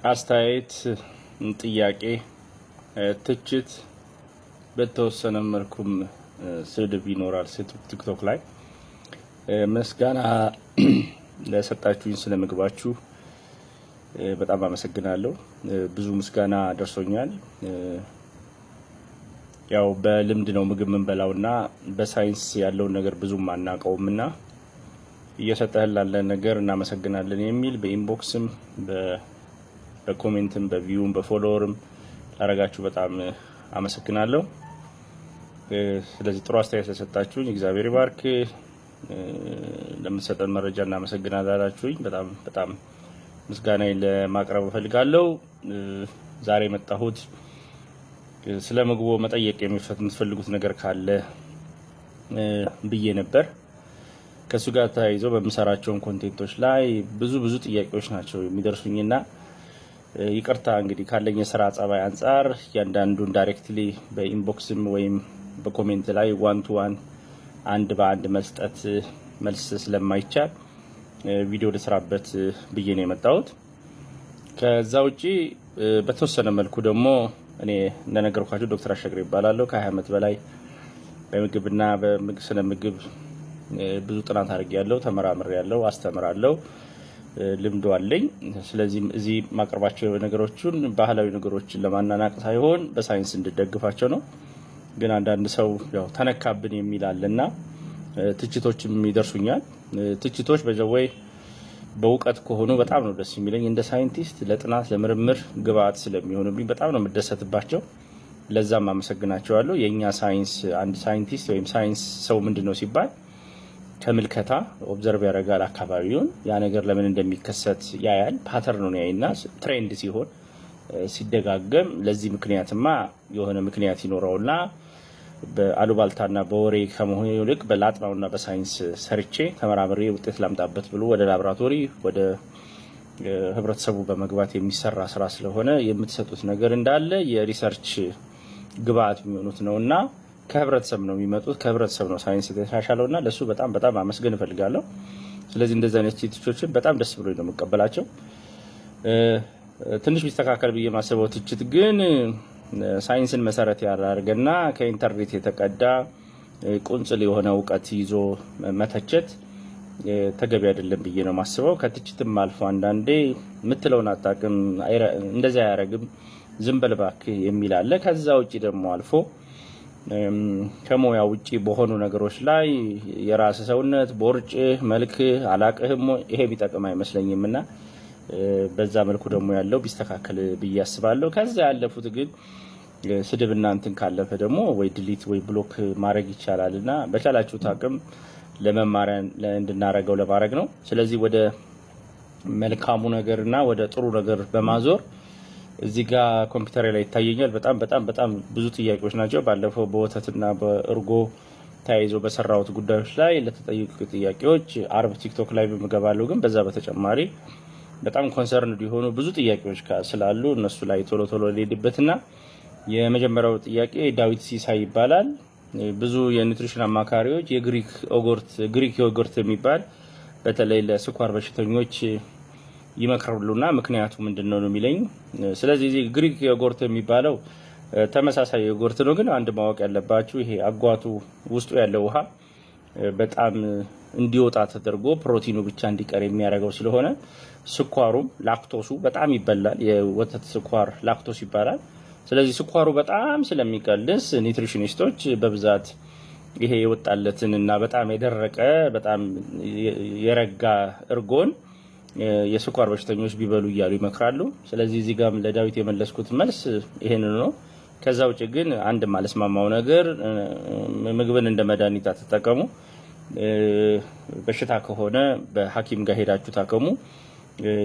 አስተያየት፣ ጥያቄ፣ ትችት በተወሰነ መልኩም ስድብ ይኖራል። ቲክቶክ ላይ ምስጋና ለሰጣችሁኝ ስለምግባችሁ በጣም አመሰግናለሁ። ብዙ ምስጋና ደርሶኛል። ያው በልምድ ነው ምግብ የምንበላውና በሳይንስ ያለውን ነገር ብዙም አናውቀውምና እየሰጠህን ላለ ነገር እናመሰግናለን የሚል በኢንቦክስም በኮሜንትም በቪውም በፎሎወርም ላረጋችሁ በጣም አመሰግናለሁ። ስለዚህ ጥሩ አስተያየት ስለሰጣችሁኝ እግዚአብሔር ይባርክ። ለምትሰጠን መረጃ እናመሰግናላችሁኝ። በጣም ምስጋናዬን ለማቅረብ እፈልጋለሁ። ዛሬ የመጣሁት ስለ ምግቡ መጠየቅ የምትፈልጉት ነገር ካለ ብዬ ነበር። ከሱ ጋር ተያይዞ በምሰራቸው ኮንቴንቶች ላይ ብዙ ጥያቄዎች ናቸው የሚደርሱኝና ይቅርታ እንግዲህ ካለኝ የስራ ጸባይ አንጻር ያንዳንዱን ዳይሬክትሊ በኢንቦክስም ወይም በኮሜንት ላይ ዋን ቱ ዋን አንድ በአንድ መስጠት መልስ ስለማይቻል ቪዲዮ ልስራበት ብዬ ነው የመጣሁት። ከዛ ውጪ በተወሰነ መልኩ ደግሞ እኔ እንደነገርኳችሁ ዶክተር አሸግሬ ይባላለሁ። ከ20 ዓመት በላይ በምግብና ስነ ምግብ ብዙ ጥናት አድርጌያለሁ፣ ተመራምሬያለሁ፣ አስተምራለሁ፣ ልምዱ አለኝ። ስለዚህ እዚህ ማቅረባቸው ነገሮችን ባህላዊ ነገሮችን ለማናናቅ ሳይሆን በሳይንስ እንድደግፋቸው ነው። ግን አንዳንድ ሰው ያው ተነካብን የሚል አለና ትችቶችም ይደርሱኛል። ትችቶች በጀወይ በእውቀት ከሆኑ በጣም ነው ደስ የሚለኝ። እንደ ሳይንቲስት ለጥናት ለምርምር ግብአት ስለሚሆኑብኝ በጣም ነው የምደሰትባቸው። ለዛም አመሰግናቸዋለሁ። የኛ ሳይንስ አንድ ሳይንቲስት ወይም ሳይንስ ሰው ምንድነው ሲባል ከምልከታ ኦብዘርቭ ያደርጋል አካባቢውን። ያ ነገር ለምን እንደሚከሰት ያያል፣ ፓተርኑን ያይና ትሬንድ ሲሆን ሲደጋገም ለዚህ ምክንያትማ የሆነ ምክንያት ይኖረውና በአሉባልታና በወሬ ከመሆኑ ይልቅ በላጥናውና በሳይንስ ሰርቼ ተመራምሬ ውጤት ላምጣበት ብሎ ወደ ላቦራቶሪ ወደ ህብረተሰቡ በመግባት የሚሰራ ስራ ስለሆነ የምትሰጡት ነገር እንዳለ የሪሰርች ግብአት የሚሆኑት ነውና ከህብረተሰብ ነው የሚመጡት። ከህብረተሰብ ነው ሳይንስ የተሻሻለውና ለሱ በጣም አመስገን እፈልጋለሁ። ስለዚህ እንደዚህ አይነት ትችቶችን በጣም ደስ ብሎኝ ነው የምቀበላቸው። ትንሽ ቢስተካከል ብዬ ማሰበው ትችት ግን ሳይንስን መሰረት ያደረገና ከኢንተርኔት የተቀዳ ቁንጽል የሆነ እውቀት ይዞ መተቸት ተገቢ አይደለም ብዬ ነው ማስበው። ከትችትም አልፎ አንዳንዴ የምትለውን አጣቅም እንደዚያ አያረግም ዝም በል እባክህ የሚል አለ። ከዛ ውጪ ደግሞ አልፎ ከሞያ ውጪ በሆኑ ነገሮች ላይ የራስ ሰውነት ቦርጭ መልክ አላቅህም ይሄ ቢጠቅም አይመስለኝምና በዛ መልኩ ደግሞ ያለው ቢስተካከል ብዬ አስባለሁ። ከዛ ያለፉት ግን ስድብና እንትን ካለፈ ደግሞ ወይ ዲሊት ወይ ብሎክ ማድረግ ይቻላልና በቻላችሁት አቅም ለመማሪያ እንድናረገው ለማድረግ ነው። ስለዚህ ወደ መልካሙ ነገርና ወደ ጥሩ ነገር በማዞር እዚህ ጋር ኮምፒውተር ላይ ይታየኛል። በጣም ብዙ ጥያቄዎች ናቸው። ባለፈው በወተትና በእርጎ ተያይዞ በሰራሁት ጉዳዮች ላይ ለተጠየቁ ጥያቄዎች አርብ ቲክቶክ ላይ በመገባለሁ። ግን በዛ በተጨማሪ በጣም ኮንሰርን እንዲሆኑ ብዙ ጥያቄዎች ስላሉ እነሱ ላይ ቶሎ ልሄድበትና የመጀመሪያው ጥያቄ ዳዊት ሲሳይ ይባላል። ብዙ የኒውትሪሽን አማካሪዎች የግሪክ ዮገርት የሚባል በተለይ ለስኳር በሽተኞች ይመክራሉና ምክንያቱ ምንድነው ነው የሚለኝ። ስለዚህ ግሪክ ዮገርት የሚባለው ተመሳሳይ ዮገርት ነው። ግን አንድ ማወቅ ያለባችሁ ይሄ አጓቱ ውስጡ ያለው ውሃ በጣም እንዲወጣ ተደርጎ ፕሮቲኑ ብቻ እንዲቀር የሚያደርገው ስለሆነ ስኳሩም ላክቶሱ በጣም ይበላል። የወተት ስኳር ላክቶስ ይባላል። ስለዚህ ስኳሩ በጣም ስለሚቀልስ ኒውትሪሽኒስቶች በብዛት ይሄ የወጣለትን እና በጣም የደረቀ በጣም የረጋ እርጎን የስኳር በሽተኞች ቢበሉ እያሉ ይመክራሉ። ስለዚህ እዚህ ጋር ለዳዊት የመለስኩት መልስ ይሄንን ነው። ከዛ ውጭ ግን አንድ ማለስማማው ነገር ምግብን እንደ መድኃኒት አትጠቀሙ። በሽታ ከሆነ በሐኪም ጋር ሄዳችሁ ታከሙ።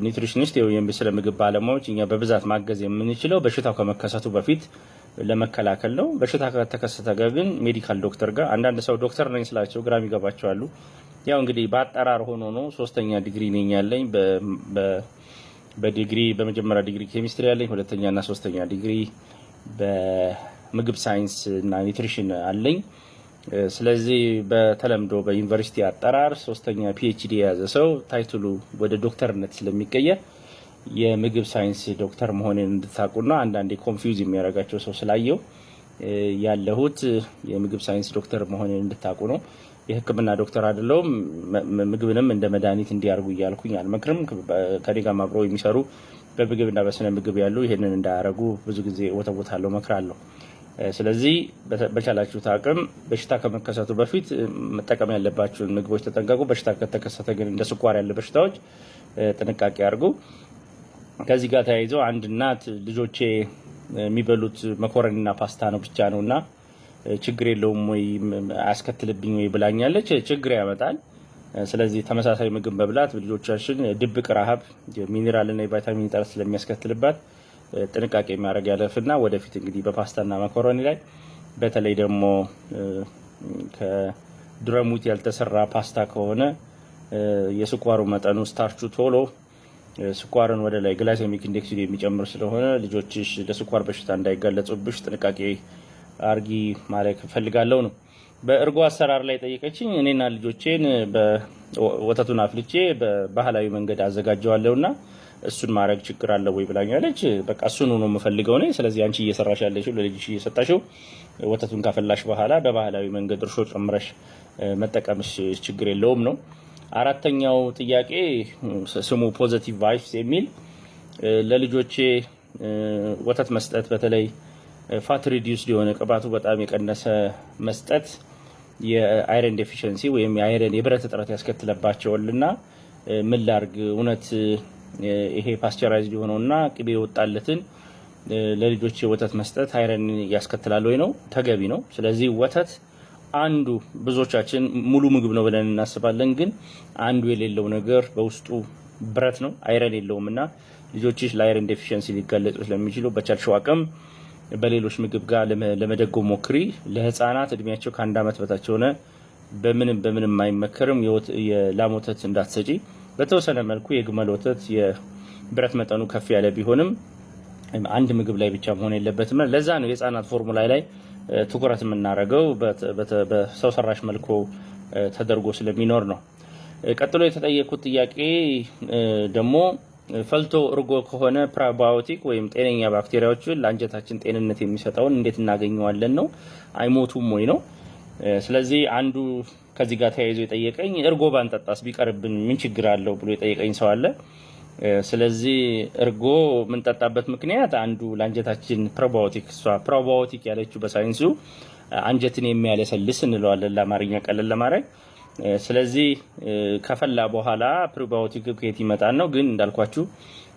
ኒውትሪሽኒስት ወይም ስለ ምግብ ባለሙያዎች እኛ በብዛት ማገዝ የምንችለው በሽታው ከመከሰቱ በፊት ለመከላከል ነው። በሽታ ከተከሰተ ግን ሜዲካል ዶክተር ጋር አንዳንድ ሰው ዶክተር ነኝ ስላቸው ግራም ይገባቸዋል። ያው እንግዲህ በአጠራር ሆኖ ነው። 3ኛ ዲግሪ ነኝ ያለኝ በዲግሪ በመጀመሪያ ዲግሪ ኬሚስትሪ ያለኝ፣ 2ኛና 3ኛ ዲግሪ በምግብ ሳይንስ እና ኒውትሪሽን አለኝ። ስለዚህ በተለምዶ በዩኒቨርሲቲ አጠራር 3ኛ ፒኤችዲ የያዘ ሰው ታይትሉ ወደ ዶክተርነት ስለሚቀየር የምግብ ሳይንስ ዶክተር መሆኔን እንድታቁና አንዳንዴ ኮንፊውዝ የሚያደርጋቸው ሰው ስላየው ያለሁት የምግብ ሳይንስ ዶክተር መሆኔን እንድታቁ ነው። የሕክምና ዶክተር አይደለሁም። ምግብንም እንደ መድኃኒት እንዲያርጉ እያልኩኝ አልመክርም። ከኔ ጋር አብረው የሚሰሩ በምግብና በስነ ምግብ ያሉ ይሄንን እንዳያረጉ ብዙ ጊዜ ወተውታለሁ፣ መክራለሁ። ስለዚህ በቻላችሁት አቅም በሽታ ከመከሰቱ በፊት መጠቀም ያለባችሁን ምግቦች ተጠንቀቁ። በሽታ ከተከሰተ ግን እንደ ስኳር ያለ በሽታዎች ጥንቃቄ አድርጉ። ከዚህ ጋር ተያይዘው አንድ እናት ልጆቼ የሚበሉት መኮረኒና ፓስታ ነው ብቻ ነውና ችግር የለውም ወይ አያስከትልብኝ ወይ ብላኛለች። ችግር ያመጣል። ስለዚህ ተመሳሳይ ምግብ መብላት ልጆቻችን ድብቅ ረሃብ፣ የሚኒራልና የቫይታሚን እጥረት ስለሚያስከትልባት ጥንቃቄ የሚያደርግ ያለፍና ወደፊት እንግዲህ በፓስታና መኮረኒ ላይ በተለይ ደግሞ ከድረሙት ያልተሰራ ፓስታ ከሆነ የስኳሩ መጠኑ ስታርቹ ቶሎ ስኳርን ወደ ላይ ግላይሴሚክ ኢንዴክስ የሚጨምር ስለሆነ ልጆችሽ ለስኳር በሽታ እንዳይጋለጹብሽ ጥንቃቄ አርጊ ማለት ፈልጋለሁ ነው። በእርጎ አሰራር ላይ ጠየቀችኝ። እኔና ልጆቼን ወተቱን አፍልቼ በባህላዊ መንገድ አዘጋጀዋለሁና እሱን ማድረግ ችግር አለው ወይ ብላኛለች። በቃ እሱን ነው የምፈልገው እኔ። ስለዚህ አንቺ እየሰራሽ ያለሽው ለልጅሽ እየሰጣሽው ወተቱን ካፈላሽ በኋላ በባህላዊ መንገድ እርሾ ጨምረሽ መጠቀምሽ ችግር የለውም ነው። አራተኛው ጥያቄ ስሙ ፖዚቲቭ ቫይብስ የሚል ለልጆቼ ወተት መስጠት በተለይ ፋት ሪዲዩስድ የሆነ ቅባቱ በጣም የቀነሰ መስጠት የአይረን ዴፊሽንሲ ወይም የአይረን የብረት እጥረት ያስከትለባቸዋልና ምን ላርግ? እውነት ይሄ ፓስቸራይዝድ የሆነውና ቅቤ የወጣለትን ለልጆቼ ወተት መስጠት አይረን ያስከትላል ወይ ነው? ተገቢ ነው። ስለዚህ ወተት አንዱ ብዙዎቻችን ሙሉ ምግብ ነው ብለን እናስባለን፣ ግን አንዱ የሌለው ነገር በውስጡ ብረት ነው፣ አይረን የለውም እና ልጆችሽ ለአይረን ዴፊሽንሲ ሊጋለጡ ስለሚችሉ በቻልሽው አቅም በሌሎች ምግብ ጋር ለመደጎም ሞክሪ። ለህፃናት እድሜያቸው ከ1 ዓመት በታች ሆነ በምንም አይመከርም የላም ወተት እንዳትሰጪ። በተወሰነ መልኩ የግመል ወተት የብረት መጠኑ ከፍ ያለ ቢሆንም አንድ ምግብ ላይ ብቻ መሆን የለበትም። ለዛ ነው የህፃናት ፎርሙላ ላይ ትኩረት የምናደርገው በሰው ሰራሽ መልኩ ተደርጎ ስለሚኖር ነው። ቀጥሎ የተጠየቁት ጥያቄ ደግሞ ፈልቶ እርጎ ከሆነ ፕሮባዮቲክ ወይም ጤነኛ ባክቴሪያዎችን ለአንጀታችን ጤንነት የሚሰጠውን እንዴት እናገኘዋለን ነው፣ አይሞቱም ወይ ነው። ስለዚህ አንዱ ከዚህ ጋር ተያይዞ የጠየቀኝ እርጎ ባንጠጣስ ቢቀርብን ምን ችግር አለው ብሎ የጠየቀኝ ሰው አለ። ስለዚህ እርጎ የምንጠጣበት ምክንያት አንዱ ለአንጀታችን ፕሮባዮቲክ ያለችው በሳይንሱ አንጀትን የሚያለሰልስ እንለዋለን ለአማርኛ ቀለል ለማድረግ። ስለዚህ ከፈላ በኋላ ፕሮባዮቲክ ከየት ይመጣል ነው። ግን እንዳልኳችሁ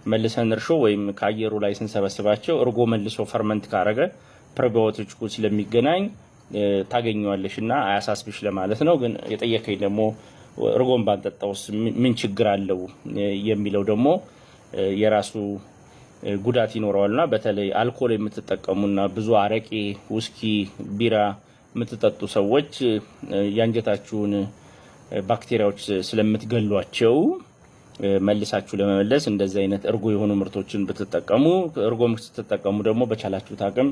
መልሰን እርሾ ወይም ከአየሩ ላይ ስንሰበስባቸው እርጎ መልሶ ፈርመንት ካረገ ፕሮባዮቲኩ ስለሚገናኝ ታገኘዋለሽ እና አያሳስብሽ ለማለት ነው። ግን የጠየቀኝ ደግሞ እርጎን ባንጠጣውስ ምን ችግር አለው የሚለው ደግሞ የራሱ ጉዳት ይኖረዋልና በተለይ አልኮል የምትጠቀሙና ብዙ አረቄ፣ ውስኪ፣ ቢራ የምትጠጡ ሰዎች የአንጀታችሁን ባክቴሪያዎች ስለምትገሏቸው መልሳችሁ ለመመለስ እንደዚህ አይነት እርጎ የሆኑ ምርቶችን ብትጠቀሙ፣ እርጎ ስትጠቀሙ ደግሞ በቻላችሁት አቅም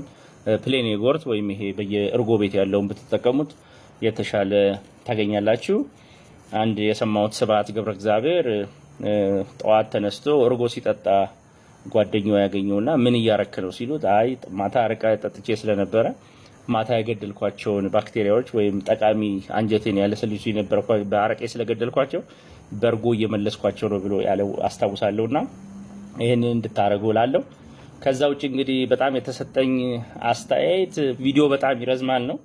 ፕሌን ዮጉርት ወይም ይሄ በየእርጎ ቤት ያለውን ብትጠቀሙት የተሻለ ታገኛላችሁ። አንድ የሰማሁት ስብሐት ገብረ እግዚአብሔር ጠዋት ተነስቶ እርጎ ሲጠጣ ጓደኛው ያገኘውና ምን እያረክ ነው ሲሉት፣ አይ ማታ አረቄ ጠጥቼ ስለነበረ ማታ የገደልኳቸውን ባክቴሪያዎች ወይም ጠቃሚ አንጀቴን ያለሰልሱ የነበረ በአረቄ ስለገደልኳቸው በእርጎ እየመለስኳቸው ነው ብሎ ያለው አስታውሳለሁና ይሄንን እንድታረጉ እላለሁ። ከዛ ውጭ እንግዲህ በጣም የተሰጠኝ አስተያየት ቪዲዮ በጣም ይረዝማል ነው።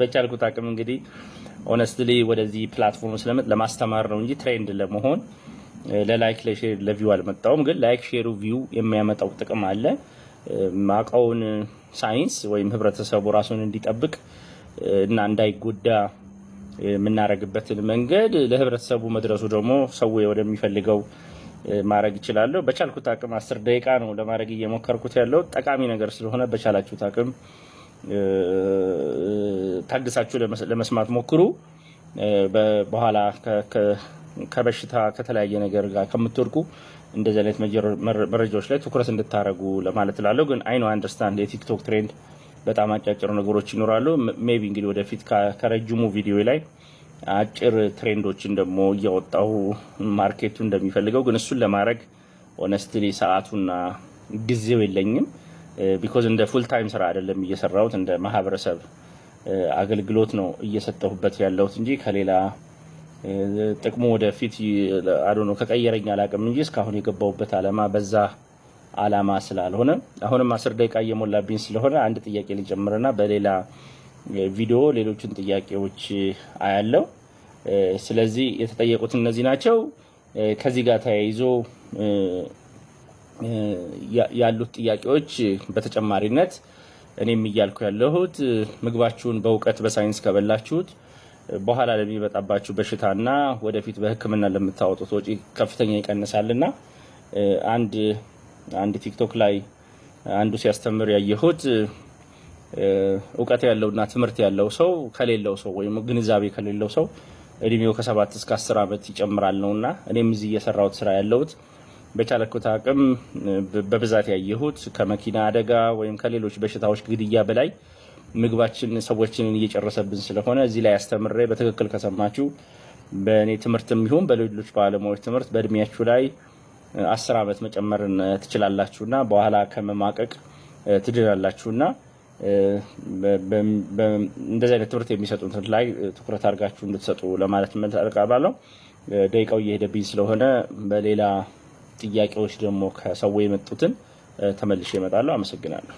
በቻልኩት አቅም እንግዲህ ኦነስትሊ ወደዚህ ፕላትፎርም ስለመጥ ለማስተማር ነው እንጂ ትሬንድ ለመሆን ለላይክ ለሼር ለቪው አልመጣውም። ግን ላይክ ሼሩ ቪው የሚያመጣው ጥቅም አለ። ማቃውን ሳይንስ ወይም ህብረተሰቡ ራሱን እንዲጠብቅ እና እንዳይጎዳ የምናረግበትን መንገድ ለህብረተሰቡ መድረሱ ደግሞ ሰው ወደሚፈልገው ማድረግ ይችላል። በቻልኩት አቅም 10 ደቂቃ ነው ለማድረግ እየሞከርኩት ያለው ጠቃሚ ነገር ስለሆነ በቻላችሁት አቅም ታግሳችሁ ለመስማት ሞክሩ። በኋላ ከበሽታ ከተለያየ ነገር ጋር ከምትወድቁ እንደዚህ አይነት መረጃዎች ላይ ትኩረት እንድታረጉ ለማለት እላለሁ። ግን አይ ኖ አንደርስታንድ የቲክቶክ ትሬንድ በጣም አጫጭር ነገሮች ይኖራሉ። ሜቢ እንግዲህ ወደፊት ከረጅሙ ቪዲዮ ላይ አጭር ትሬንዶችን ደግሞ እያወጣሁ ማርኬቱ እንደሚፈልገው ግን እሱን ለማድረግ ኦነስትሊ ሰዓቱና ጊዜው የለኝም። ቢኮዝ እንደ ፉል ታይም ስራ አይደለም እየሰራሁት እንደ ማህበረሰብ አገልግሎት ነው እየሰጠሁበት ያለሁት እንጂ ከሌላ ጥቅሙ ወደፊት አዶኖ ከቀየረኝ አላቅም እንጂ እስካሁን የገባሁበት አላማ በዛ አላማ ስላልሆነ አሁንም 10 ደቂቃ እየሞላብኝ ስለሆነ አንድ ጥያቄ ልጨምርና በሌላ ቪዲዮ ሌሎችን ጥያቄዎች አያለው። ስለዚህ የተጠየቁት እነዚህ ናቸው። ከዚህ ጋር ተያይዞ ያሉት ጥያቄዎች በተጨማሪነት እኔም እያልኩ ያለሁት ምግባችሁን በእውቀት በሳይንስ ከበላችሁት በኋላ ለሚመጣባችሁ በሽታና ወደፊት በሕክምና ለምታወጡት ወጪ ከፍተኛ ይቀንሳልና አንድ ቲክቶክ ላይ አንዱ ሲያስተምር ያየሁት እውቀት ያለውና ትምህርት ያለው ሰው ከሌለው ሰው ወይም ግንዛቤ ከሌለው ሰው እድሜው ከ7 እስከ 10 ዓመት ይጨምራል ነውና እኔም እዚህ እየሰራሁት ስራ ያለሁት በቻለኩት አቅም በብዛት ያየሁት ከመኪና አደጋ ወይም ከሌሎች በሽታዎች ግድያ በላይ ምግባችን ሰዎችን እየጨረሰብን ስለሆነ እዚህ ላይ አስተምሬ በትክክል ከሰማችሁ በእኔ ትምህርትም ይሁን በሌሎች ባለሙያዎች ትምህርት በእድሜያችሁ ላይ 10 ዓመት መጨመርን ትችላላችሁና በኋላ ከመማቀቅ ትድናላችሁና እንደዚህ አይነት ትምህርት የሚሰጡት ላይ ትኩረት አድርጋችሁ እንድትሰጡ ለማለት መልካባለው። ደቂቃው እየሄደብኝ ስለሆነ በሌላ ጥያቄዎች ደግሞ ከሰው የመጡትን ተመልሼ እመጣለሁ። አመሰግናለሁ።